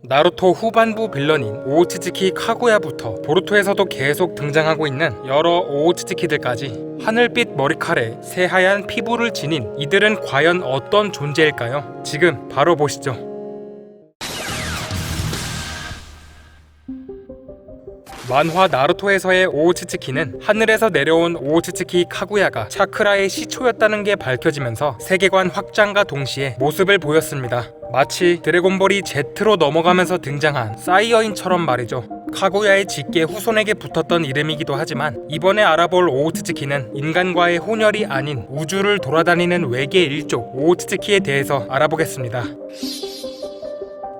나루토 후반부 빌런인 오오츠츠키 카구야부터 보루토에서도 계속 등장하고 있는 여러 오오츠츠키들까지 하늘빛 머리칼에 새하얀 피부를 지닌 이들은 과연 어떤 존재일까요? 지금 바로 보시죠. 만화 나루토에서의 오오츠츠키는 하늘에서 내려온 오오츠츠키 카구야가 차크라의 시초였다는 게 밝혀지면서 세계관 확장과 동시에 모습을 보였습니다. 마치 드래곤볼이 Z로 넘어가면서 등장한 사이어인처럼 말이죠. 카구야의 직계 후손에게 붙었던 이름이기도 하지만 이번에 알아볼 오오츠츠키는 인간과의 혼혈이 아닌 우주를 돌아다니는 외계 일족 오오츠츠키에 대해서 알아보겠습니다.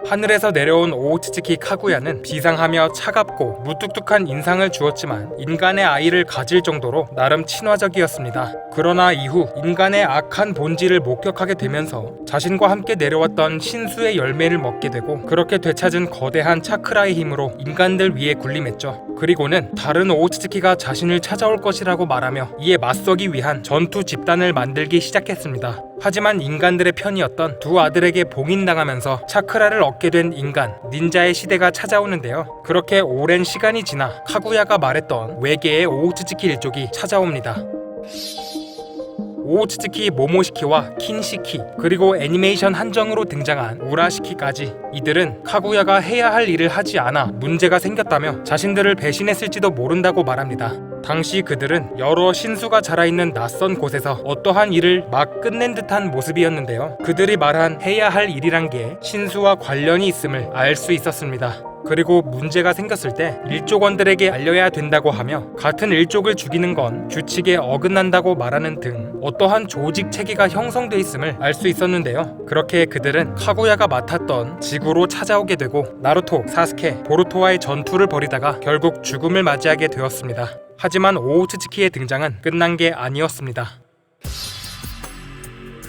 하늘에서 내려온 오오츠츠키 카구야는 비상하며 차갑고 무뚝뚝한 인상을 주었지만 인간의 아이를 가질 정도로 나름 친화적이었습니다. 그러나 이후 인간의 악한 본질을 목격하게 되면서 자신과 함께 내려왔던 신수의 열매를 먹게 되고 그렇게 되찾은 거대한 차크라의 힘으로 인간들 위에 군림했죠. 그리고는 다른 오오츠츠키가 자신을 찾아올 것이라고 말하며 이에 맞서기 위한 전투 집단을 만들기 시작했습니다. 하지만 인간들의 편이었던 두 아들에게 봉인당하면서 차크라를 얻게 된 인간, 닌자의 시대가 찾아오는데요. 그렇게 오랜 시간이 지나 카구야가 말했던 외계의 오오츠츠키 일족이 찾아옵니다. 오오츠츠키 모모시키와 킨시키, 그리고 애니메이션 한정으로 등장한 우라시키까지 이들은 카구야가 해야 할 일을 하지 않아 문제가 생겼다며 자신들을 배신했을지도 모른다고 말합니다. 당시 그들은 여러 신수가 자라있는 낯선 곳에서 어떠한 일을 막 끝낸 듯한 모습이었는데요. 그들이 말한 해야 할 일이란 게 신수와 관련이 있음을 알 수 있었습니다. 그리고 문제가 생겼을 때 일족원들에게 알려야 된다고 하며 같은 일족을 죽이는 건 규칙에 어긋난다고 말하는 등 어떠한 조직 체계가 형성돼 있음을 알 수 있었는데요. 그렇게 그들은 카구야가 맡았던 지구로 찾아오게 되고 나루토, 사스케, 보루토와의 전투를 벌이다가 결국 죽음을 맞이하게 되었습니다. 하지만 오오츠츠키의 등장은 끝난 게 아니었습니다.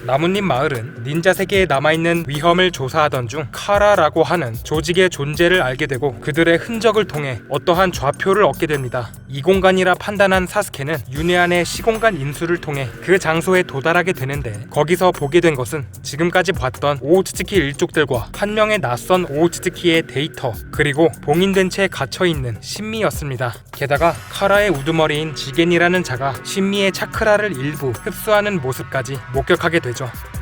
나뭇잎 마을은 닌자 세계에 남아있는 위험을 조사하던 중 카라라고 하는 조직의 존재를 알게 되고 그들의 흔적을 통해 어떠한 좌표를 얻게 됩니다. 이 공간이라 판단한 사스케는 윤회안의 시공간 인수를 통해 그 장소에 도달하게 되는데 거기서 보게 된 것은 지금까지 봤던 오오츠츠키 일족들과 한 명의 낯선 오오츠츠키의 데이터 그리고 봉인된 채 갇혀있는 신미였습니다. 게다가 카라의 우두머리인 지겐이라는 자가 신미의 차크라를 일부 흡수하는 모습까지 목격하게 되죠.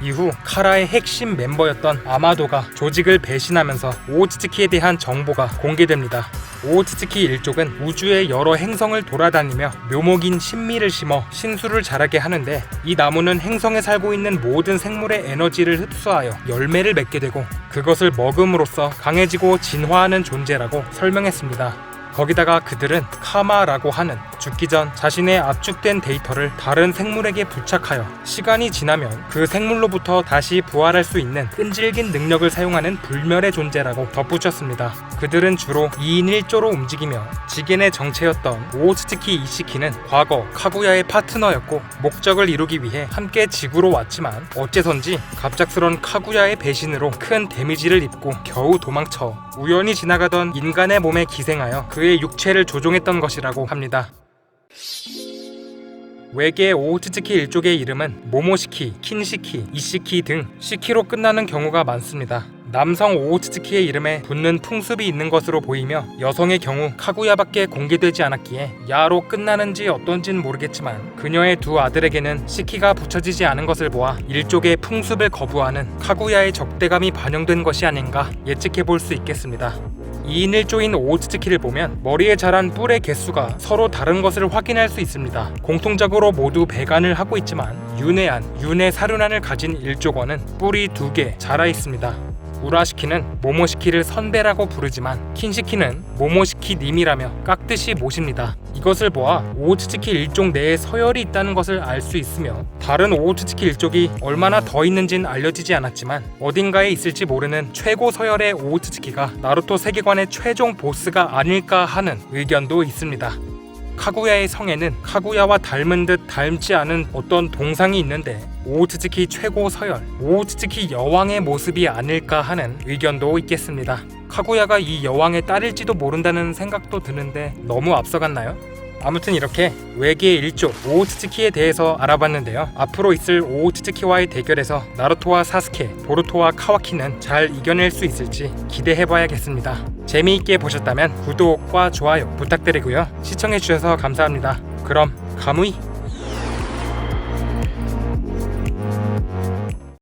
이후 카라의 핵심 멤버였던 아마도가 조직을 배신하면서 오오츠츠키에 대한 정보가 공개됩니다. 오오츠츠키 일족은 우주의 여러 행성을 돌아다니며 묘목인 신미를 심어 신수를 자라게 하는데 이 나무는 행성에 살고 있는 모든 생물의 에너지를 흡수하여 열매를 맺게 되고 그것을 먹음으로써 강해지고 진화하는 존재라고 설명했습니다. 거기다가 그들은 카마라고 하는 죽기 전 자신의 압축된 데이터를 다른 생물에게 부착하여 시간이 지나면 그 생물로부터 다시 부활할 수 있는 끈질긴 능력을 사용하는 불멸의 존재라고 덧붙였습니다. 그들은 주로 2인 1조로 움직이며 지겐의 정체였던 오오츠츠키 이시키는 과거 카구야의 파트너였고 목적을 이루기 위해 함께 지구로 왔지만 어째선지 갑작스런 카구야의 배신으로 큰 데미지를 입고 겨우 도망쳐 우연히 지나가던 인간의 몸에 기생하여 그의 육체를 조종했던 것이라고 합니다. 외계 오오츠츠키 일족의 이름은 모모시키, 킨시키, 이시키 등 시키로 끝나는 경우가 많습니다. 남성 오오츠츠키의 이름에 붙는 풍습이 있는 것으로 보이며 여성의 경우 카구야밖에 공개되지 않았기에 야로 끝나는지 어떤진 모르겠지만 그녀의 두 아들에게는 시키가 붙여지지 않은 것을 보아 일족의 풍습을 거부하는 카구야의 적대감이 반영된 것이 아닌가 예측해볼 수 있겠습니다. 2인 1조인 오오츠츠키를 보면 머리에 자란 뿔의 개수가 서로 다른 것을 확인할 수 있습니다. 공통적으로 모두 배간을 하고 있지만 윤회안, 윤회사륜안을 가진 일족원은 뿔이 2개 자라 있습니다. 우라시키는 모모시키를 선배라고 부르지만 킨시키는 모모시키님이라며 깍듯이 모십니다. 이것을 보아 오오츠츠키 일족 내에 서열이 있다는 것을 알 수 있으며 다른 오오츠츠키 일족이 얼마나 더 있는진 알려지지 않았지만 어딘가에 있을지 모르는 최고 서열의 오오츠츠키가 나루토 세계관의 최종 보스가 아닐까 하는 의견도 있습니다. 카구야의 성에는 카구야와 닮은 듯 닮지 않은 어떤 동상이 있는데 오오츠츠키 최고 서열, 오오츠츠키 여왕의 모습이 아닐까 하는 의견도 있겠습니다. 카구야가 이 여왕의 딸일지도 모른다는 생각도 드는데 너무 앞서갔나요? 아무튼 이렇게 외계의 일조 오오츠츠키에 대해서 알아봤는데요. 앞으로 있을 오오츠츠키와의 대결에서 나루토와 사스케, 보루토와 카와키는 잘 이겨낼 수 있을지 기대해봐야겠습니다. 재미있게 보셨다면 구독과 좋아요 부탁드리고요. 시청해주셔서 감사합니다. 그럼 가무이!